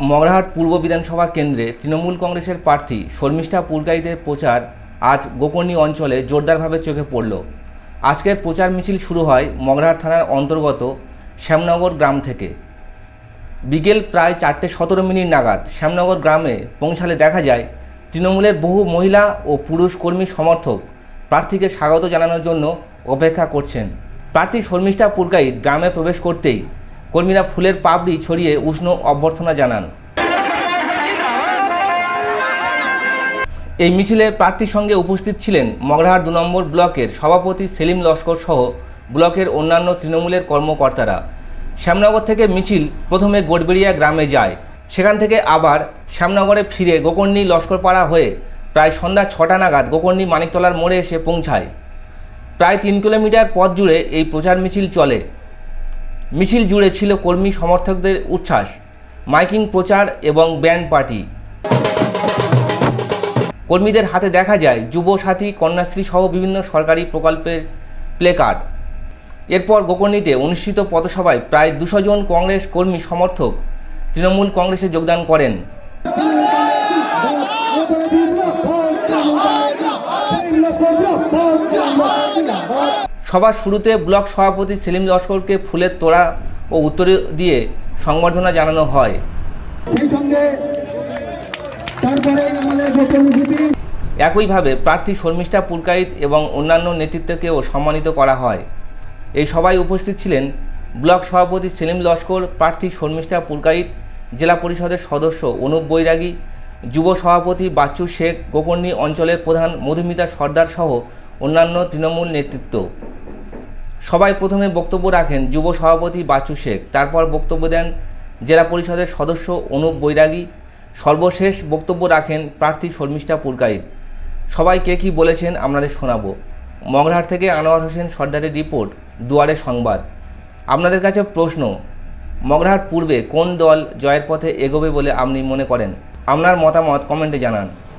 মগরাহাট পূর্ব বিধানসভা কেন্দ্রে তৃণমূল কংগ্রেসের প্রার্থী শর্মিষ্ঠা পুরকাইতের প্রচার আজ গোকর্ণী অঞ্চলে জোরদারভাবে চোখে পড়ল। আজকের প্রচার মিছিল শুরু হয় মগরাহাট থানার অন্তর্গত শ্যামনগর গ্রাম থেকে। বিকেল প্রায় 4:17 নাগাদ শ্যামনগর গ্রামে পৌঁছালে দেখা যায় তৃণমূলের বহু মহিলা ও পুরুষ কর্মী সমর্থক প্রার্থীকে স্বাগত জানানোর জন্য অপেক্ষা করছেন। প্রার্থী শর্মিষ্ঠা পুরকাইত গ্রামে প্রবেশ করতেই কর্মীরা ফুলের পাপড়ি ছড়িয়ে উষ্ণ অভ্যর্থনা জানান। এই মিছিলে প্রার্থীর সঙ্গে উপস্থিত ছিলেন মগরাহাট 2 নম্বর ব্লকের সভাপতি সেলিম লস্কর সহ ব্লকের অন্যান্য তৃণমূলের কর্মকর্তারা। শ্যামনগর থেকে মিছিল প্রথমে গোটবেড়িয়া গ্রামে যায়, সেখান থেকে আবার শ্যামনগরে ফিরে গোকর্ণী লস্করপাড়া হয়ে প্রায় সন্ধ্যা 6টা নাগাদ গোকর্ণী মানিকতলার মোড়ে এসে পৌঁছায়। প্রায় 3 কিলোমিটার পথ জুড়ে এই প্রচার মিছিল চলে। মিছিল জুড়ে ছিল কর্মী সমর্থকদের উচ্ছ্বাস, মাইকিং প্রচার এবং ব্যান্ড পার্টি। কর্মীদের হাতে দেখা যায় যুবসাথী, কন্যাশ্রী সহ বিভিন্ন সরকারি প্রকল্পের প্লেকার্ড। এরপর গোকর্ণীতে অনুষ্ঠিত পথসভায় প্রায় 200 জন কংগ্রেস কর্মী সমর্থক তৃণমূল কংগ্রেসে যোগদান করেন। সবার শুরুতে ব্লক সভাপতি সেলিম লস্করকে ফুলের তোড়া ও উত্তরে দিয়ে সংবর্ধনা জানানো হয়। একইভাবে প্রার্থী শর্মিষ্ঠা পুরকাইত এবং অন্যান্য নেতৃত্বকেও সম্মানিত করা হয়। এই সভায় উপস্থিত ছিলেন ব্লক সভাপতি সেলিম লস্কর, প্রার্থী শর্মিষ্ঠা পুরকাইত, জেলা পরিষদের সদস্য অনুপ বৈরাগী, যুব সভাপতি বাচ্চু শেখ, গোকর্ণী অঞ্চলের প্রধান মধুমিতা সর্দার সহ অন্যান্য তৃণমূল নেতৃত্ব। সবাই প্রথমে বক্তব্য রাখেন যুব সভাপতি বাচ্চু শেখ, তারপর বক্তব্য দেন জেলা পরিষদের সদস্য অনুপ বৈরাগী, সর্বশেষ বক্তব্য রাখেন প্রার্থী শর্মিষ্ঠা পুরকাইত। সবাই কে কী বলেছেন আপনাদের শোনাবো। মগরাহাট থেকে আনোয়ার হোসেন সর্দারের রিপোর্ট, দুয়ারে সংবাদ। আপনাদের কাছে প্রশ্ন, মগরাহাট পূর্বে কোন দল জয়ের পথে এগোবে বলে আপনি মনে করেন? আপনার মতামত কমেন্টে জানান।